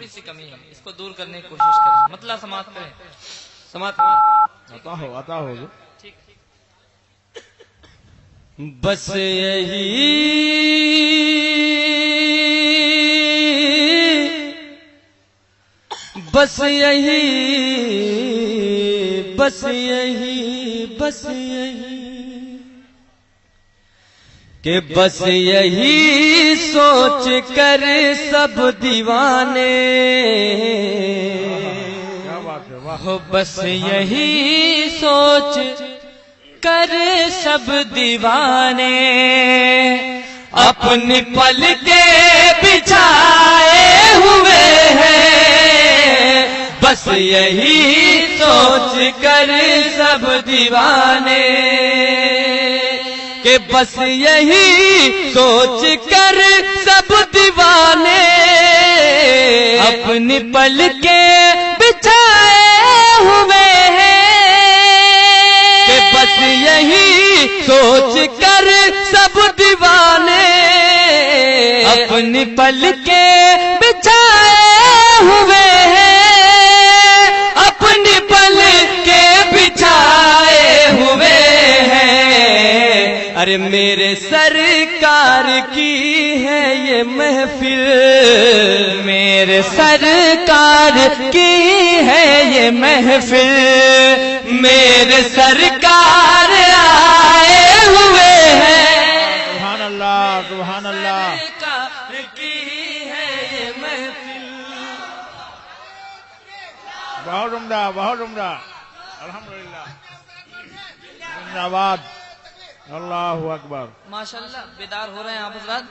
تھوڑی سی کمی ہے، اس کو دور کرنے کی کوشش کریں، مطلب سماعت کریں، سماعت عطا ہو ٹھیک۔ بس یہی بس یہی بس یہی بس یہی کہ بس یہی سوچ کر سب دیوانے ہو، بس یہی سوچ کر سب دیوانے اپنی پل کے بچھائے ہوئے ہیں، بس یہی سوچ کر سب دیوانے کہ بس یہی سوچ کر سب دیوانے اپنی پل کے بچھائے ہوئے ہیں، کہ بس یہی سوچ کر سب دیوانے اپنی پل کے بچھائے ہوئے ہیں، اپنی پل کے بچھائے ہوئے ہیں۔ ارے میرے سرکار کی ہے یہ محفل، میرے سرکار کی ہے یہ محفل، میرے سرکار آئے ہوئے ہیں، سبحان اللہ سبحان اللہ، سرکار کی ہے یہ محفل۔ بہت عمدہ بہت عمدہ، الحمدللہ، زندہ آباد، اللہ اکبر۔ ماشاءاللہ بیدار ہو رہے ہیں آپ حضرات۔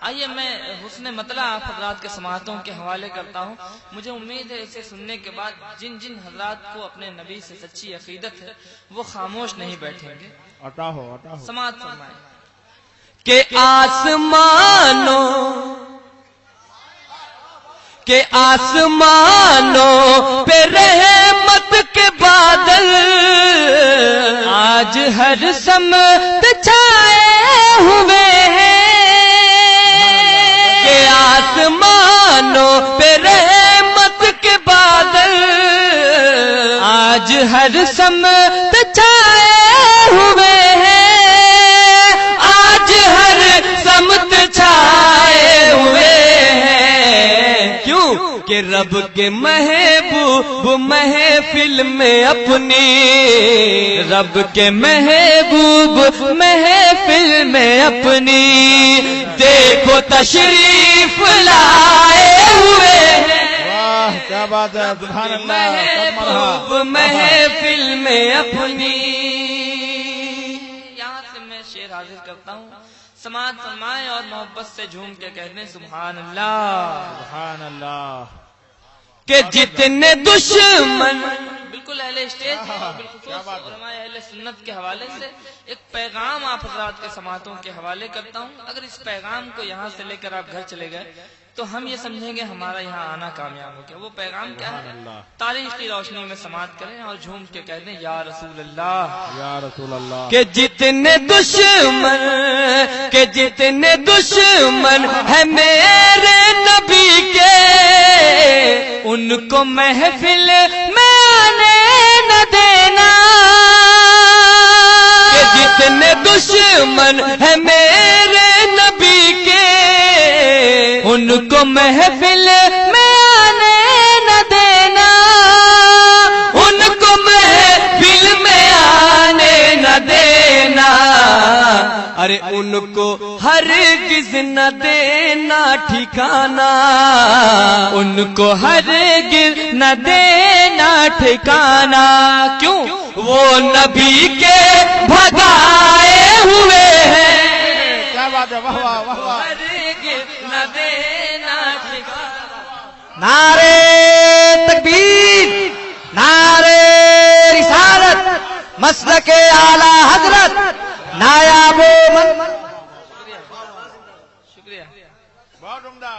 آئیے میں حسن مطلع آپ حضرات کے سماعتوں کے حوالے کرتا ہوں۔ مجھے امید ہے اسے سننے کے بعد جن جن حضرات کو اپنے نبی سے سچی عقیدت ہے وہ خاموش نہیں بیٹھیں گے۔ عطا ہو عطا ہو۔ سماعت فرمائیں کہ آسمانوں کہ آسمانوں پہ رحمت کے بادل آج ہر سمت چھائے ہوئے ہیں، کہ آسمانوں پہ رحمت کے بادل آج ہر سمت چھائے ہوئے ہیں، آج ہر سمت چھائے ہوئے ہیں۔ کیوں کہ رب کے محبوب محفل میں اپنی، رب کے محبوب محفل میں اپنی دیکھو تشریف لائے ہوئے ہیں، واہ کیا بات ہے، سبحان اللہ، سب محبوب مرحبا۔ محفل میں اپنی۔ یہاں سے میں شعر حاضر کرتا ہوں، سماعت فرمائیں اور محبت سے جھوم کے کہتے ہیں سبحان اللہ۔ سبحان اللہ۔ کہ جتنے دشمن، بالکل اہل اسٹیج بالخصوص علماء اہل سنت کے حوالے سے ایک پیغام آپ حضرات کے سماعتوں کے حوالے کرتا ہوں۔ اگر اس پیغام کو یہاں سے لے کر آپ گھر چلے گئے تو ہم یہ سمجھیں گے ہمارا یہاں آنا کامیاب ہو گیا۔ وہ پیغام کیا ہے؟ تاریخ کی روشنی میں سماعت کریں اور جھوم کے کہہ دیں یا رسول اللہ، یا رسول اللہ۔ کہ جتنے دشمن، کہ جتنے دشمن ہیں میرے نبی کے ان کو محفل میں آنے نہ دینا، کہ جتنے دشمن ہیں میرے نبی کے ان کو محفل میں آنے نہ دینا، ان کو محفل میں آنے نہ دینا، ارے ان کو ہرگز نہ دینا ٹھکانا، ان کو ہرگز نہ دینا ٹھکانا۔ کیوں؟ وہ نبی کے بھگائے ہوئے ہیں، کیا بات ہے، واہ واہ واہ واہ۔ ہرگز نہ دینا ٹھکانا۔ نعرے تکبیر، نعرے رسالت، مسلک اعلی حضرت نایاب شکریہ۔ بہت عمدہ۔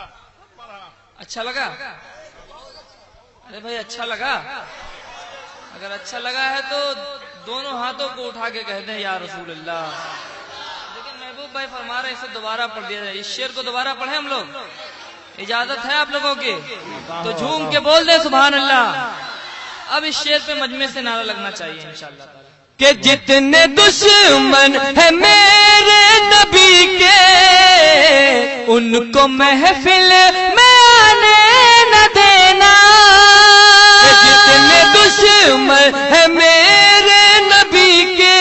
اچھا لگا؟ ارے بھائی اچھا لگا؟ اگر اچھا لگا ہے تو دونوں ہاتھوں کو اٹھا کے کہہ دیں یا رسول اللہ۔ لیکن محبوب بھائی فرما رہے ہیں اسے دوبارہ پڑھ دیا جائے، اس شعر کو دوبارہ پڑھیں ہم لوگ۔ اجازت ہے آپ لوگوں کی تو جھوم کے بول دیں سبحان اللہ. اب اس شعر پہ مجمع سے نعرہ لگنا چاہیے انشاءاللہ کہ جتنے دشمن ہیں میرے نبی کے ان کو محفل میں آنے نہ دینا. کہ جتنے دشمن ہیں میرے نبی کے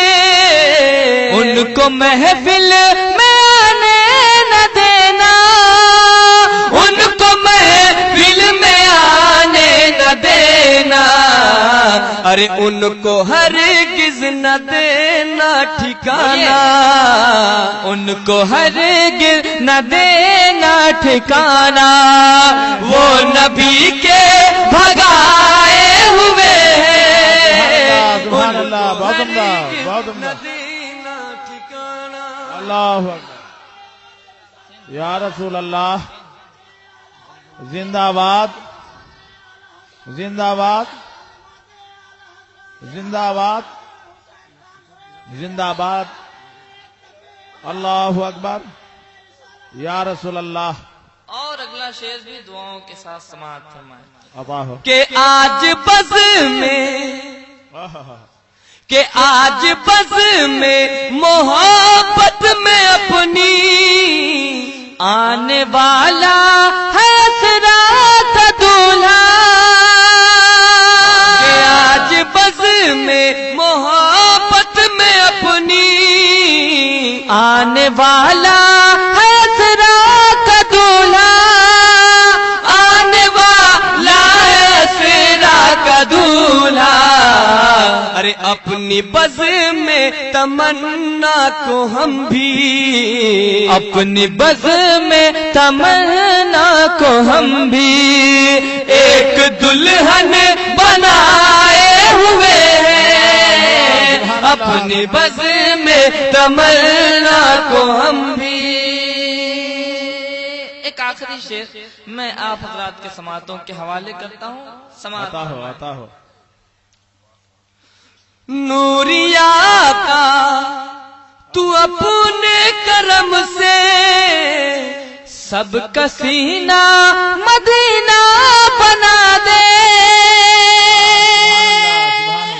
ان کو محفل میں آنے نہ دینا. ان کو محفل میں آنے نہ دینا. ارے ان کو ہرگز نہ دینا ٹھکانا. ان کو ہرگز نہ دینا ٹھکانا. وہ نبی کے بھگائے ہوئے ہیں. سبحان اللہ. بہت عمدہ بہت عمدہ. اللہ اکبر. یا رسول اللہ. زندہ باد زندہ باد زندہ باد زندہ باد. اللہ اکبر. یا رسول اللہ. اور اگلا شعر بھی دعاؤں کے ساتھ سماعت فرمائیں. عطا ہو. کہ آج بز میں کہ آج بز میں محبت میں اپنی آنے والا ہے حسرات دولہا. کہ آج بز میں محبت میں اپنی آنے والا ہے حسرات دولہا. آنے والا ہے حسرات دولہا. ارے اپنی بز میں تمنا کو ہم بھی اپنی بز میں تمنا کو ہم بھی ایک دلہن بنائے ہوئے ہیں. اپنی بز میں تمنا کو ہم بھی. ایک آخری شعر میں آپ حضرات کے سماعتوں کے حوالے کرتا ہوں. سماعت عطا ہو. عطا ہو. نوریا کا تو اپنے کرم سے سب کا سینہ مدینہ بنا دے.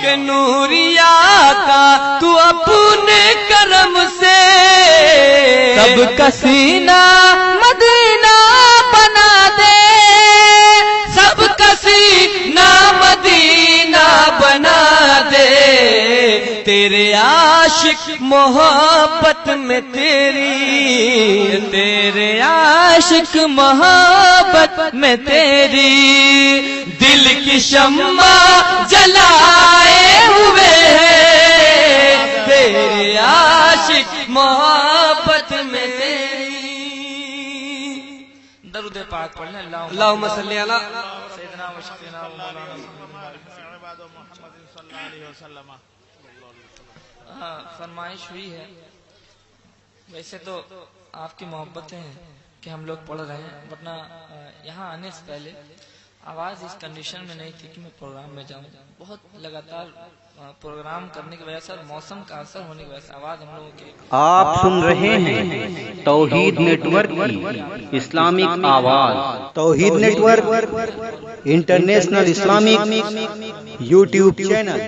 کہ نوریا کا تو اپنے کرم سے سب کا سینہ مدینہ بنا دے. سب کا سینہ مدینہ بنا دے. تیرے عاشق محبت میں تیری تیرے عاشق محبت میں تیری دل کی شمع جلائے ہوئے ہیں. تیرے عاشق محبت میں تیری. درود پاک پڑھ لیں. اللہم صلی علی سیدنا و شفیعنا و مولانا. ہاں فرمائش ہوئی ہے. ویسے تو آپ کی محبتیں ہیں کہ ہم لوگ پڑھ رہے ہیں, ورنہ یہاں آنے سے پہلے آواز اس کنڈیشن میں نہیں تھی کہ میں پروگرام میں جاؤں. بہت لگاتار پروگرام کرنے کی وجہ سے اور موسم کا اثر ہونے کی وجہ سے آواز ہم لوگوں کی. آپ سن رہے ہیں توحید نیٹ ورک کی اسلامک آواز. Tawheed network international Islamic YouTube channel.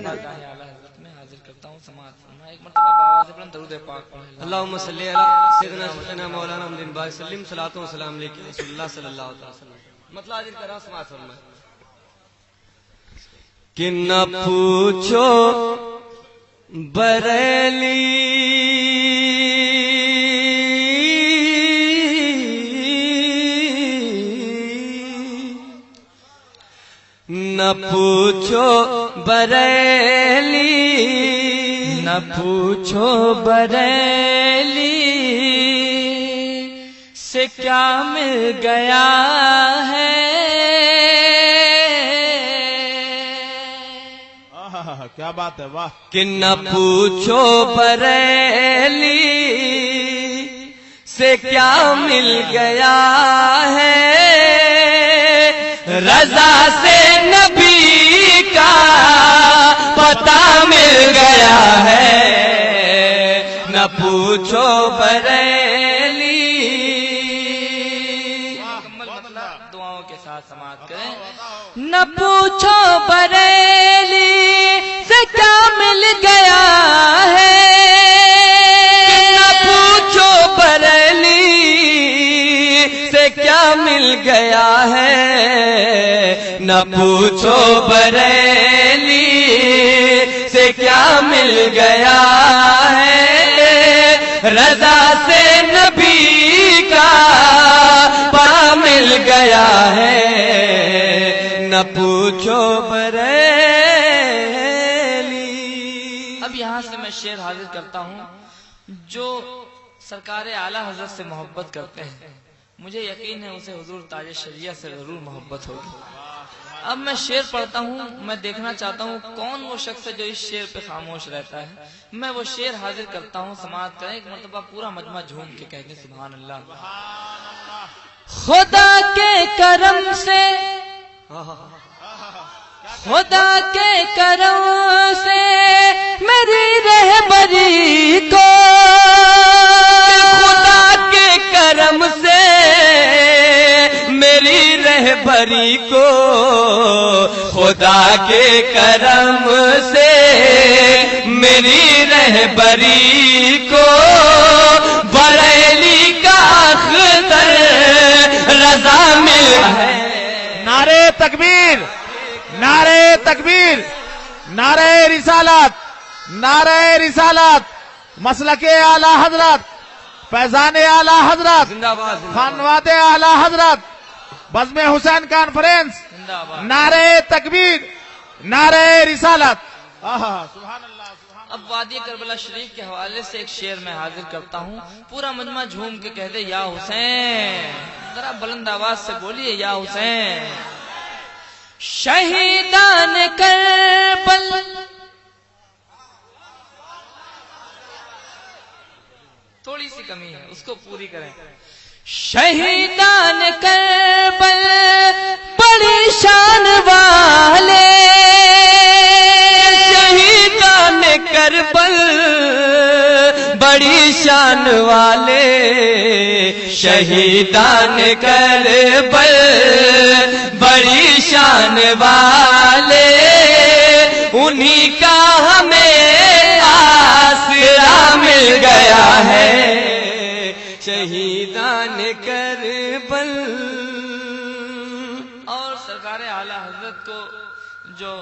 اللہم صلی علی سیدنا سیدنا مولانا محمد بھائی سلیم صلاۃ و سلام علیہ رسول اللہ صلی اللہ علیہ وسلم. مطلب حاضر کرا سماعت فرمائیں. کہ نہ پوچھو بریلی نہ پوچھو بریلی نہ پوچھو بریلی سے کیا مل گیا ہے. کیا بات ہے. واہ. کہ نہ پوچھو بریلی سے کیا مل گیا ہے. رضا سے نبی کا پتہ مل گیا ہے. نہ پوچھو بریلی. نہ پوچھو بریلی سے کیا مل گیا ہے، نہ پوچھو بریلی سے کیا مل گیا ہے، نہ پوچھو بریلی سے کیا مل گیا ہے، رضا سے نبی کا پا مل گیا ہے، نہ پوچھو بریلی۔ اب یہاں سے میں شعر حاضر کرتا ہوں جو سرکار اعلیٰ حضرت سے محبت کرتے ہیں، مجھے یقین ہے اسے حضور تاج شریعہ سے ضرور محبت ہوگی۔ اب میں شعر پڑھتا ہوں، میں دیکھنا چاہتا ہوں کون وہ شخص ہے جو اس شعر پہ خاموش رہتا ہے۔ میں وہ شعر حاضر کرتا ہوں، سماعت کریں، ایک مرتبہ پورا مجمع جھوم کے کہتے ہیں سبحان اللہ۔ خدا کے کرم سے، خدا کے کرم سے میری رہبری کو، خدا کے کرم سے میری رہبری کو، خدا کے کرم سے میری رہبری کو، بریلی کا اختر رضا مل ہے۔ نعرے تکبیر، نعرے تکبیر، نعرے رسالت، نعرے رسالت، مسلک اعلی حضرت، فیضان اعلی حضرت، زندہ باد، خانواد اعلی حضرت، بزم حسین کانفرنس، زندہ باد۔ نعرے تکبیر، نعرے رسالت۔ سبحان اللہ، سبحان اب وادی کربلا شریف کے حوالے سے ایک شعر میں حاضر کرتا ہوں، پورا مجمع جھوم کے کہتے یا حسین، ذرا بلند آواز سے بولیے یا حسین۔ شہیدان کربل، تھوڑی سی کمی ہے اس کو پوری کریں۔ شہیدان کربل بڑی شان والے، شہیدان کربل بڑی شان والے، شہیدان کربل بڑی شان والے، انہی کا ہمیں آسرا مل گیا ہے، شہیدان کربل۔ اور سرکار اعلیٰ حضرت کو جو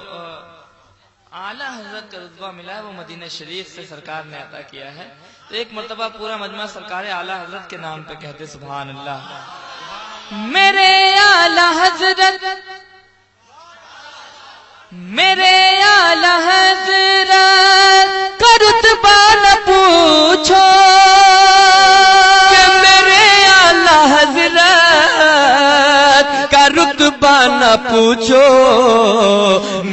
اعلیٰ حضرت کا رتبہ ملا ہے وہ مدینہ شریف سے سرکار نے عطا کیا ہے، تو ایک مرتبہ پورا مجمع سرکار اعلیٰ حضرت کے نام پہ کہتے سبحان اللہ۔ میرے اعلیٰ حضرت، میرے اعلیٰ حضرت کا رتبہ نہ پوچھو، کہ میرے اعلیٰ حضرت کا رتبہ نہ پوچھو،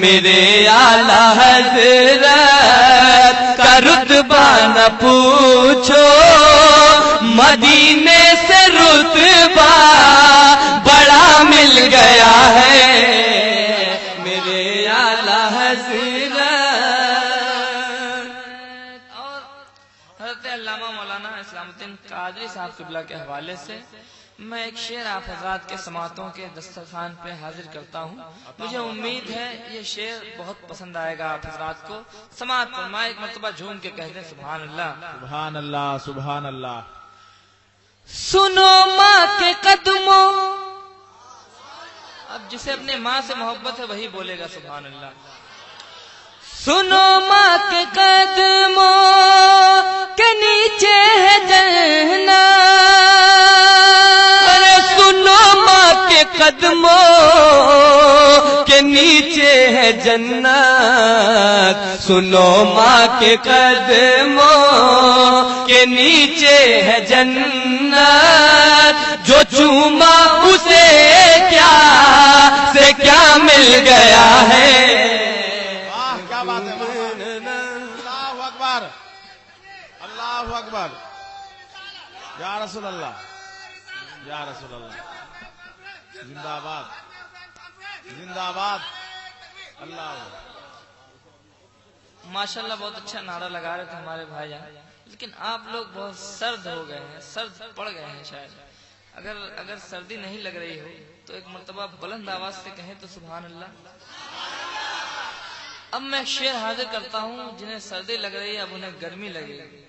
میرے اعلیٰ حضرت کا رتبہ نہ پوچھو، مدینے سے رتبہ بڑا مل گیا ہے، میرے اعلیٰ حضرت۔ اور حضرت علامہ مولانا اسلام الدین قادری صاحب قبلہ کے حوالے سے میں ایک شعر آپ حضرات کے سماعتوں کے دسترخوان پہ حاضر کرتا ہوں، مجھے امید ہے یہ شعر بہت پسند آئے گا آپ حضرات کو۔ سماعت فرمائے، ایک مرتبہ جھوم کے کہتے ہیں سبحان اللہ۔ سبحان اللہ، سبحان اللہ۔ سنو ماں کے قدموں، اب جسے اپنے ماں سے محبت ہے وہی بولے گا سبحان اللہ۔ سنو ماں کے قدموں کے نیچے ہے جنت، ارے سنو ماں کے قدموں کے نیچے ہے جنت، سنو ماں کے قدموں کے نیچے ہے جنت، جو چوما اسے کیا سے کیا مل گیا ہے، واہ کیا بات ہے، اللہ اکبر، اللہ اکبر، یا رسول اللہ، یا رسول اللہ، زندہ آباد، زندہ آباد، اللہ ماشاءاللہ بہت اچھا نعرہ لگا رہے تھے ہمارے بھائی جان، لیکن آپ لوگ بہت سرد ہو گئے ہیں، سرد پڑ گئے ہیں شاید۔ اگر سردی نہیں لگ رہی ہو تو ایک مرتبہ بلند آواز سے کہیں تو سبحان اللہ۔ اب میں شعر حاضر کرتا ہوں، جنہیں سردی لگ رہی ہے اب انہیں گرمی لگے گی،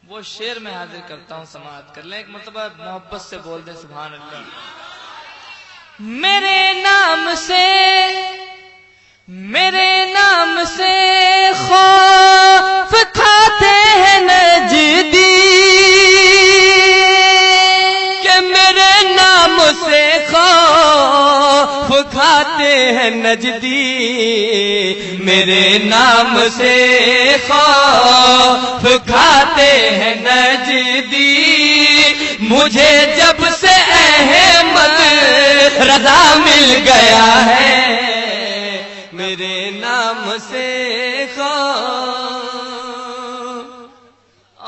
وہ شعر میں حاضر کرتا ہوں، سماعت کر لیں، ایک مرتبہ محبت سے بول دیں سبحان اللہ۔ میرے نام سے خوف کھاتے ہیں نجدی، کہ میرے نام سے خوف کھاتے ہیں نجدی، میرے نام سے خوف کھاتے ہیں نجدی، مجھے جب سے احمد رضا مل گیا ہے، میرے نام سے خوف۔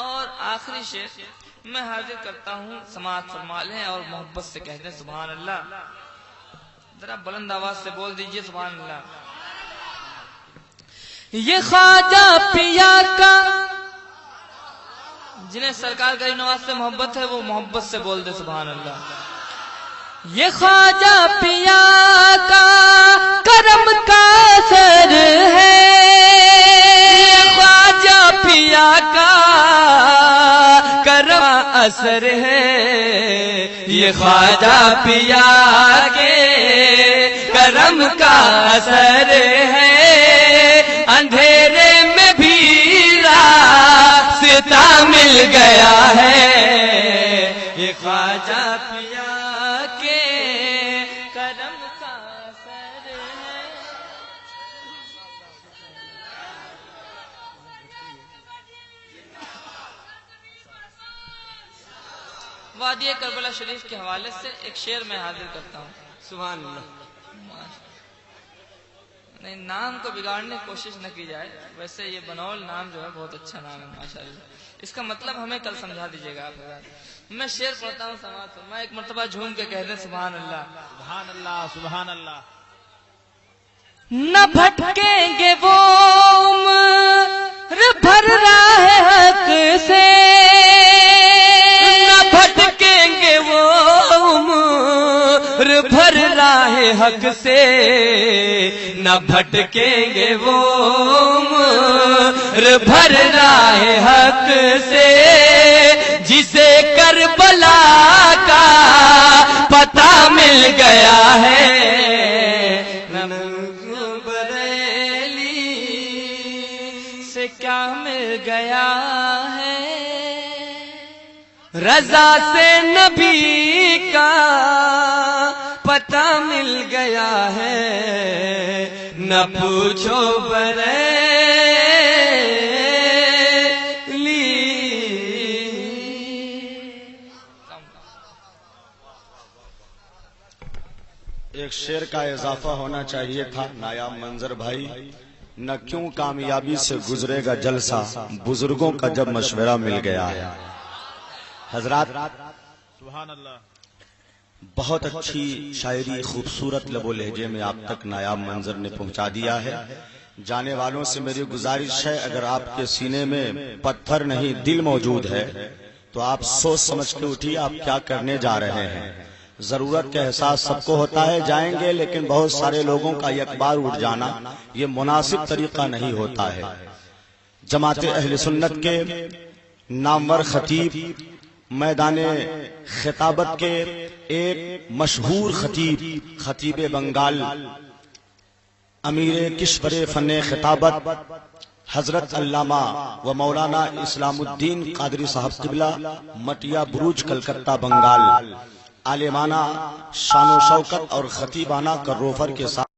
اور آخری شعر میں حاضر کرتا ہوں، سماعت فرما لیں اور محبت سے کہہ دیں سبحان اللہ۔ ذرا بلند آواز سے بول دیجئے سبحان اللہ۔ یہ خواجہ پیا کا، جنہیں سرکار غریب نواز سے محبت ہے وہ محبت سے بول دے سبحان اللہ۔ یہ خواجہ پیا کا کرم کا اثر ہے، خواجہ پیا کا کرم اثر ہے، یہ خواجہ پیا کے کرم کا اثر ہے، اندھیرے میں بھی راستہ مل گیا ہے، یہ خواجہ پیا کے کرم کا اثر ہے۔ وادی کربلا شریف کے حوالے سے ایک شعر میں حاضر کرتا ہوں، سبحان اللہ۔ نہیں، نام کو بگاڑنے کی کوشش نہ کی جائے، ویسے یہ بنول نام جو ہے بہت اچھا نام ہے ماشاءاللہ، اس کا مطلب ہمیں کل سمجھا دیجیے گا آپ حضرات۔ میں شعر پڑھتا ہوں، سماعت فرمائیں، ایک مرتبہ جھوم کے کہہ دیں سبحان اللہ۔ سبحان اللہ سبحان اللہ۔ نہ بھٹکیں گے وہ عمر بھر راہ حق سے، نہ بھٹکیں گے وہ عمر بھر راہ حق سے، نہ بھٹکیں گے وہ عمر بھر راہ حق سے، جسے کربلا کا پتہ مل گیا ہے، سے کیا مل گیا ہے، رضا سے نبی کا پتہ مل گیا ہے، نہ پوچھو بریلی۔ ایک شعر کا اضافہ ہونا چاہیے تھا نایاب منظر بھائی، نہ کیوں کامیابی سے گزرے گا جلسہ، بزرگوں کا جب مشورہ مل گیا ہے۔ حضرات سبحان اللہ۔ بہت اچھی شاعری خوبصورت لب و لہجے میں آپ تک نایاب منظر نے پہنچا دیا ہے۔ جانے والوں سے میری گزارش ہے، اگر آپ کے سینے میں پتھر نہیں دل موجود ہے تو آپ سوچ سمجھ کے اٹھیے آپ کیا کرنے جا رہے ہیں۔ ضرورت کا احساس سب کو ہوتا ہے، جائیں گے، لیکن بہت سارے لوگوں کا یک بار اٹھ جانا یہ مناسب طریقہ نہیں ہوتا ہے۔ جماعت اہل سنت کے نامور خطیب، میدان خطابت کے ایک مشہور خطیب، خطیب بنگال، امیر کشور فن خطابت، حضرت علامہ و مولانا اسلام الدین قادری صاحب قبلہ، مٹیا بروج، کلکتہ، بنگال، عالمانہ شان و شوکت اور خطیبانہ کروفر کے ساتھ